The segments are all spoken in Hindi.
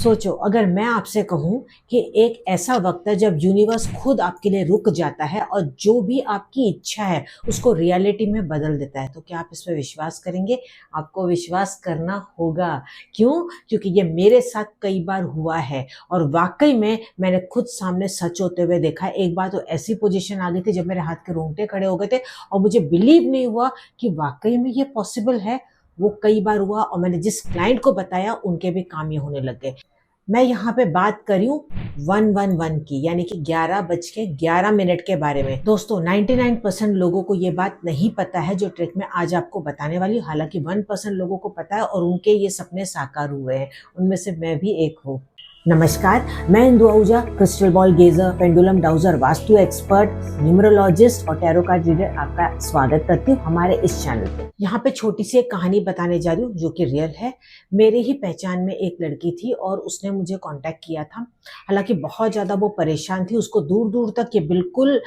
सोचो, अगर मैं आपसे कहूं कि एक ऐसा वक्त है जब यूनिवर्स खुद आपके लिए रुक जाता है और जो भी आपकी इच्छा है उसको रियलिटी में बदल देता है, तो क्या आप इस पर विश्वास करेंगे? आपको विश्वास करना होगा। क्यों? क्योंकि ये मेरे साथ कई बार हुआ है और वाकई में मैंने खुद सामने सच होते हुए देखा है। एक बार तो ऐसी पोजीशन आ गई थी जब मेरे हाथ के रोंगटे खड़े हो गए थे और मुझे बिलीव नहीं हुआ कि वाकई में ये पॉसिबल है। वो कई बार हुआ और मैंने जिस क्लाइंट को बताया उनके भी काम ये होने लग गए। मैं यहाँ पे बात कर रही हूँ 111 की, यानी कि 11:11 के बारे में। दोस्तों, 99% लोगों को ये बात नहीं पता है जो ट्रिक मैं आज आपको बताने वाली हूँ। हालांकि 1% लोगों को पता है और उनके ये सपने साकार हुए हैं, उनमें से मैं भी एक हूँ। नमस्कार, मैं Indu Ahuja, crystal ball gazer, pendulum dowser, vastu expert, numerologist और टैरो कार्ड रीडर आपका स्वागत करती हूँ हमारे इस चैनल पे। यहाँ पे छोटी सी एक कहानी बताने जा रही हूँ जो कि रियल है। मेरे ही पहचान में एक लड़की थी और उसने मुझे कांटेक्ट किया था। हालांकि बहुत ज़्यादा वो परेशान थी, उसको दूर दूर तक ये बिल्कुल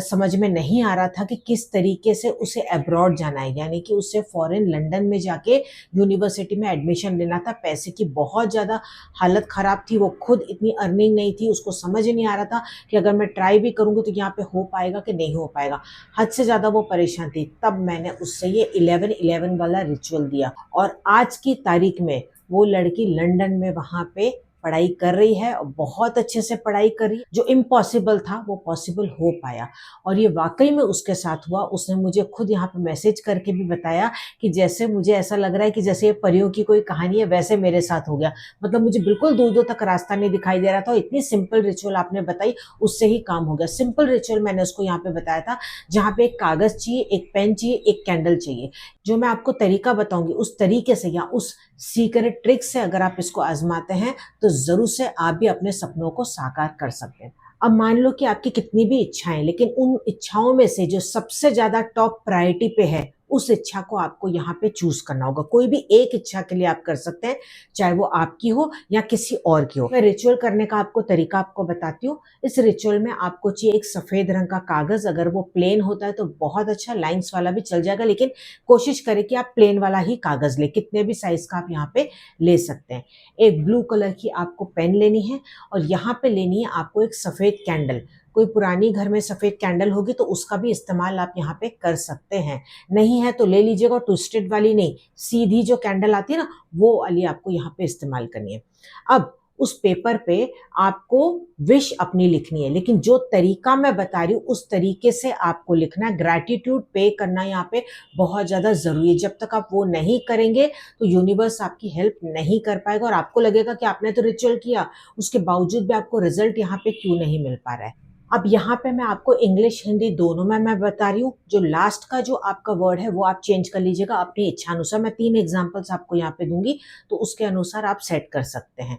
समझ में नहीं आ रहा था कि किस तरीके से उसे अब्रॉड जाना है, यानी कि उसे फॉरेन लंदन में जाके यूनिवर्सिटी में एडमिशन लेना था। पैसे की बहुत ज़्यादा हालत ख़राब थी, वो खुद इतनी अर्निंग नहीं थी, उसको समझ ही नहीं आ रहा था कि अगर मैं ट्राई भी करूँगी तो यहाँ पे हो पाएगा कि नहीं हो पाएगा। हद से ज़्यादा वो परेशान थी। तब मैंने उससे ये 11-11 वाला रिचुअल दिया और आज की तारीख में वो लड़की लंदन में वहाँ पे पढ़ाई कर रही है और बहुत अच्छे से पढ़ाई कर रही है। जो इम्पॉसिबल था वो पॉसिबल हो पाया और ये वाकई में उसके साथ हुआ। उसने मुझे खुद यहाँ पे मैसेज करके भी बताया कि जैसे मुझे ऐसा लग रहा है कि जैसे ये परियों की कोई कहानी है, वैसे मेरे साथ हो गया। मतलब मुझे बिल्कुल दूर दूर तक रास्ता नहीं दिखाई दे रहा था। इतनी सिंपल रिचुअल आपने बताई, उससे ही काम हो गया। सिंपल रिचुअल मैंने उसको यहाँ पे बताया था, जहाँ पे एक कागज चाहिए, एक पेन चाहिए, एक कैंडल चाहिए। जो मैं आपको तरीका बताऊंगी उस तरीके से या उस सीक्रेट ट्रिक से अगर आप इसको आजमाते हैं तो जरूर से आप भी अपने सपनों को साकार कर सकते हैं। अब मान लो कि आपकी कितनी भी इच्छाएं, लेकिन उन इच्छाओं में से जो सबसे ज्यादा टॉप प्रायोरिटी पे है उस इच्छा को आपको यहाँ पे चूज करना होगा। कोई भी एक इच्छा के लिए आप कर सकते हैं, चाहे वो आपकी हो या किसी और की हो। मैं रिचुअल करने का आपको तरीका आपको बताती हूँ। इस रिचुअल में आपको चाहिए एक सफेद रंग का कागज। अगर वो प्लेन होता है तो बहुत अच्छा, लाइंस वाला भी चल जाएगा, लेकिन कोशिश करें कि आप प्लेन वाला ही कागज ले। कितने भी साइज का आप यहाँ पे ले सकते हैं। एक ब्लू कलर की आपको पेन लेनी है और यहाँ पे लेनी है आपको एक सफेद कैंडल। कोई पुरानी घर में सफेद कैंडल होगी तो उसका भी इस्तेमाल आप यहाँ पे कर सकते हैं। नहीं है तो ले लीजिएगा, ट्विस्टेड वाली नहीं, सीधी जो कैंडल आती है ना वो वाली आपको यहाँ पे इस्तेमाल करनी है। अब उस पेपर पे आपको विश अपनी लिखनी है, लेकिन जो तरीका मैं बता रही हूँ उस तरीके से आपको लिखना है। ग्रैटिट्यूड पे करना यहाँ पे बहुत ज्यादा जरूरी है। जब तक आप वो नहीं करेंगे तो यूनिवर्स आपकी हेल्प नहीं कर पाएगा और आपको लगेगा कि आपने तो रिचुअल किया, उसके बावजूद भी आपको रिजल्ट यहाँ पे क्यों नहीं मिल पा रहा है। अब यहाँ पे मैं आपको इंग्लिश हिंदी दोनों में मैं बता रही हूँ। जो लास्ट का जो आपका वर्ड है वो आप चेंज कर लीजिएगा अपनी इच्छा अनुसार। मैं 3 एग्जांपल्स आपको यहाँ पे दूंगी तो उसके अनुसार आप सेट कर सकते हैं।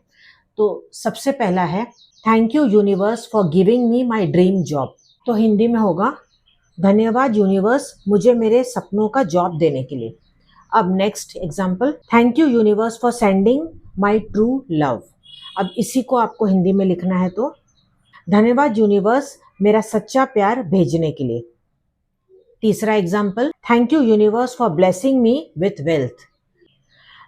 तो सबसे पहला है, thank you universe for giving me my dream job. तो हिंदी में होगा, धन्यवाद यूनिवर्स मुझे मेरे सपनों का जॉब देने के लिए। अब next example, thank you universe for sending my true love. अब इसी को आपको हिंदी में लिखना है तो, धन्यवाद यूनिवर्स मेरा सच्चा प्यार भेजने के लिए। तीसरा example, thank you universe for blessing me with wealth.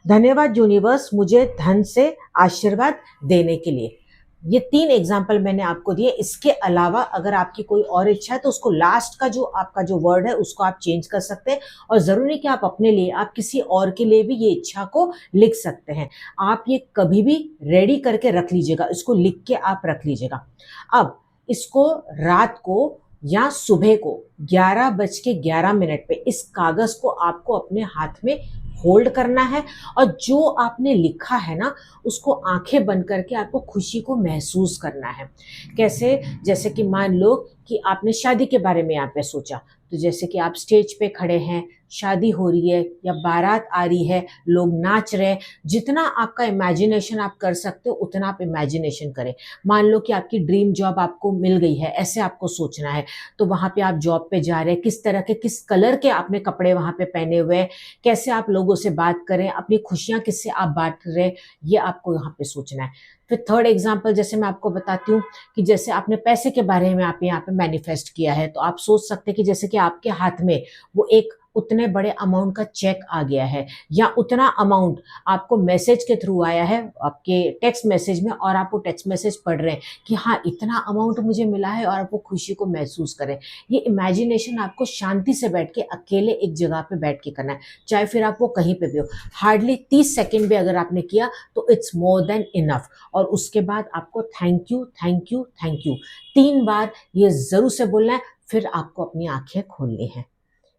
धन्यवाद यूनिवर्स मुझे धन से आशीर्वाद देने के लिए। ये 3 एग्जाम्पल मैंने आपको दिए। इसके अलावा अगर आपकी कोई और इच्छा है तो उसको लास्ट का जो आपका जो वर्ड है उसको आप चेंज कर सकते हैं। और जरूरी नहीं कि आप अपने लिए, आप किसी और के लिए भी ये इच्छा को लिख सकते हैं। आप ये कभी भी रेडी करके रख लीजिएगा, इसको लिख के आप रख लीजिएगा। अब इसको रात को या सुबह को 11:11 पे इस कागज को आपको अपने हाथ में होल्ड करना है और जो आपने लिखा है ना उसको आंखें बंद करके आपको खुशी को महसूस करना है। कैसे? जैसे कि मान लो कि आपने शादी के बारे में यहाँ पे सोचा, तो जैसे कि आप स्टेज पे खड़े हैं, शादी हो रही है या बारात आ रही है, लोग नाच रहे हैं, जितना आपका इमेजिनेशन आप कर सकते हो उतना आप इमेजिनेशन करें। मान लो कि आपकी ड्रीम जॉब आपको मिल गई है, ऐसे आपको सोचना है। तो वहां पे आप जॉब पे जा रहे हैं, किस तरह के, किस कलर के आपने कपड़े वहां पे पहने हुए हैं, कैसे आप लोगों से बात करें, अपनी खुशियां किससे आप बांट रहे हैं, ये आपको यहाँ पे सोचना है। फिर थर्ड एग्जाम्पल जैसे मैं आपको बताती हूँ कि जैसे आपने पैसे के बारे में आप यहाँ पे मैनिफेस्ट किया है, तो आप सोच सकते हैं कि जैसे कि आपके हाथ में वो एक उतने बड़े अमाउंट का चेक आ गया है या उतना अमाउंट आपको मैसेज के थ्रू आया है आपके टेक्स्ट मैसेज में, और आप वो टेक्स्ट मैसेज पढ़ रहे हैं कि हाँ इतना अमाउंट मुझे मिला है, और आप वो खुशी को महसूस करें। ये इमेजिनेशन आपको शांति से बैठ के अकेले एक जगह पे बैठ के करना है, चाहे फिर आप वो कहीं पे भी हो। हार्डली 30 सेकेंड भी अगर आपने किया तो इट्स मोर देन इनफ। और उसके बाद आपको thank you thank you thank you 3 बार ये जरूर से बोलना है। फिर आपको अपनी आंखें खोलनी है।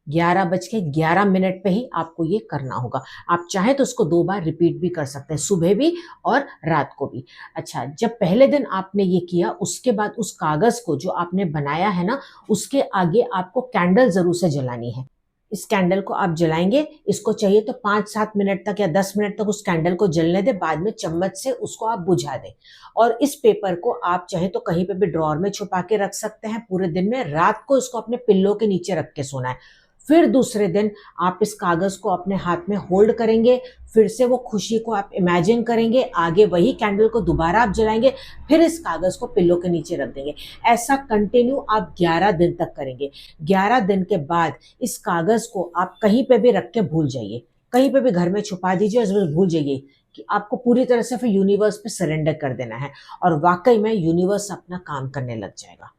11:11 पे ही आपको ये करना होगा। आप चाहे तो उसको 2 बार रिपीट भी कर सकते हैं, सुबह भी और रात को भी। अच्छा, जब पहले दिन आपने ये किया, उसके बाद उस कागज को जो आपने बनाया है ना, उसके आगे आपको कैंडल जरूर से जलानी है। इस कैंडल को आप जलाएंगे, इसको चाहिए तो 5-7 मिनट तक या 10 मिनट तक उस कैंडल को जलने दे, बाद में चम्मच से उसको आप बुझा दें। और इस पेपर को आप चाहे तो कहीं पे भी ड्रॉअर में छुपा के रख सकते हैं पूरे दिन में। रात को इसको अपने पिल्लो के नीचे रख के सोना है। फिर दूसरे दिन आप इस कागज को अपने हाथ में होल्ड करेंगे, फिर से वो खुशी को आप इमेजिन करेंगे, आगे वही कैंडल को दोबारा आप जलाएंगे, फिर इस कागज को पिल्लो के नीचे रख देंगे। ऐसा कंटिन्यू आप 11 दिन तक करेंगे। 11 दिन के बाद इस कागज को आप कहीं पे भी रख के भूल जाइए, कहीं पे भी घर में छुपा दीजिए और भूल जाइए कि आपको पूरी तरह से फिर यूनिवर्स पे सरेंडर कर देना है, और वाकई में यूनिवर्स अपना काम करने लग जाएगा।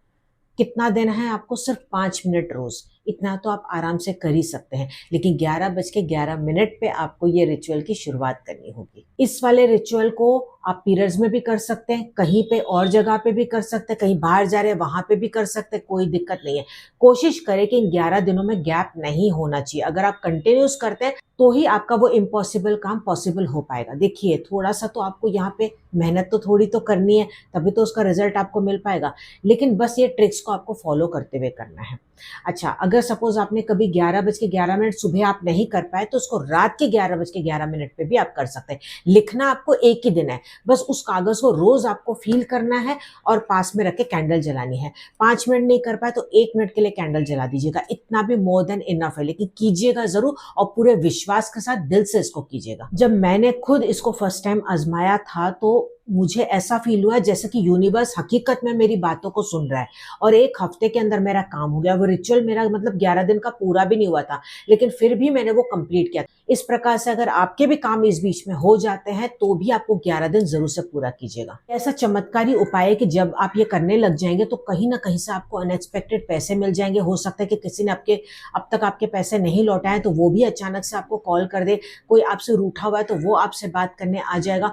कितना देना है आपको? सिर्फ 5 मिनट रोज। इतना तो आप आराम से कर ही सकते हैं, लेकिन 11:11 पे आपको ये रिचुअल की शुरुआत करनी होगी। इस वाले रिचुअल को आप पीरियड्स में भी कर सकते हैं, कहीं पे और जगह पे भी कर सकते हैं, कहीं बाहर जा रहे हैं वहां पे भी कर सकते हैं, कोई दिक्कत नहीं है। कोशिश करें कि इन 11 दिनों में गैप नहीं होना चाहिए। अगर आप कंटिन्यूस करते हैं तो ही आपका वो इम्पॉसिबल काम पॉसिबल हो पाएगा। देखिए, थोड़ा सा तो आपको यहाँ पे मेहनत तो थोड़ी तो करनी है, तभी तो उसका रिजल्ट आपको मिल पाएगा, लेकिन बस ये ट्रिक्स को आपको फॉलो करते हुए करना है। अच्छा, अगर सपोज आपने कभी 11:11 सुबह आप नहीं कर पाए, तो उसको रात के 11:11 पे भी आप कर सकते हैं। लिखना आपको एक ही दिन है, बस उस कागज को रोज आपको फील करना है और पास में रख के कैंडल जलानी है। 5 मिनट नहीं कर पाए तो 1 मिनट के लिए कैंडल जला दीजिएगा, इतना भी मोर देन इनफ है। लेकिन कीजिएगा जरूर, और पूरे विश्वास के साथ दिल से इसको कीजिएगा। जब मैंने खुद इसको फर्स्ट टाइम आजमाया था तो मुझे ऐसा फील हुआ जैसे कि यूनिवर्स हकीकत में मेरी बातों को सुन रहा है, और 1 हफ्ते के अंदर मेरा काम हो गया। वो रिचुअल मेरा मतलब 11 दिन का पूरा भी नहीं हुआ था, लेकिन फिर भी मैंने वो कंप्लीट किया। इस प्रकार से अगर आपके भी काम इस बीच में हो जाते हैं तो भी आपको 11 दिन जरूर से पूरा कीजिएगा। ऐसा चमत्कारी उपाय है कि जब आप ये करने लग जाएंगे तो कहीं ना कहीं से आपको अनएक्सपेक्टेड पैसे मिल जाएंगे। हो सकता है कि किसी ने अब तक आपके पैसे नहीं लौटाए तो वो भी अचानक से आपको कॉल कर दे, कोई आपसे रूठा हुआ है तो वो आपसे बात करने आ जाएगा।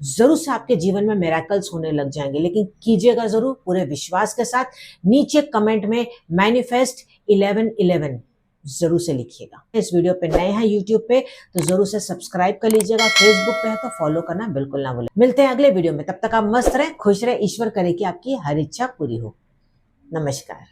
जरूर से आपके जीवन में मिरेकल्स होने लग जाएंगे, लेकिन कीजिएगा जरूर पूरे विश्वास के साथ। नीचे कमेंट में मैनिफेस्ट 1111 जरूर से लिखिएगा। इस वीडियो पे नए हैं यूट्यूब पे तो जरूर से सब्सक्राइब कर लीजिएगा, फेसबुक पे है तो फॉलो करना बिल्कुल ना भूलें। मिलते हैं अगले वीडियो में, तब तक आप मस्त रहें, खुश रहें, ईश्वर करे कि आपकी हर इच्छा पूरी हो। नमस्कार।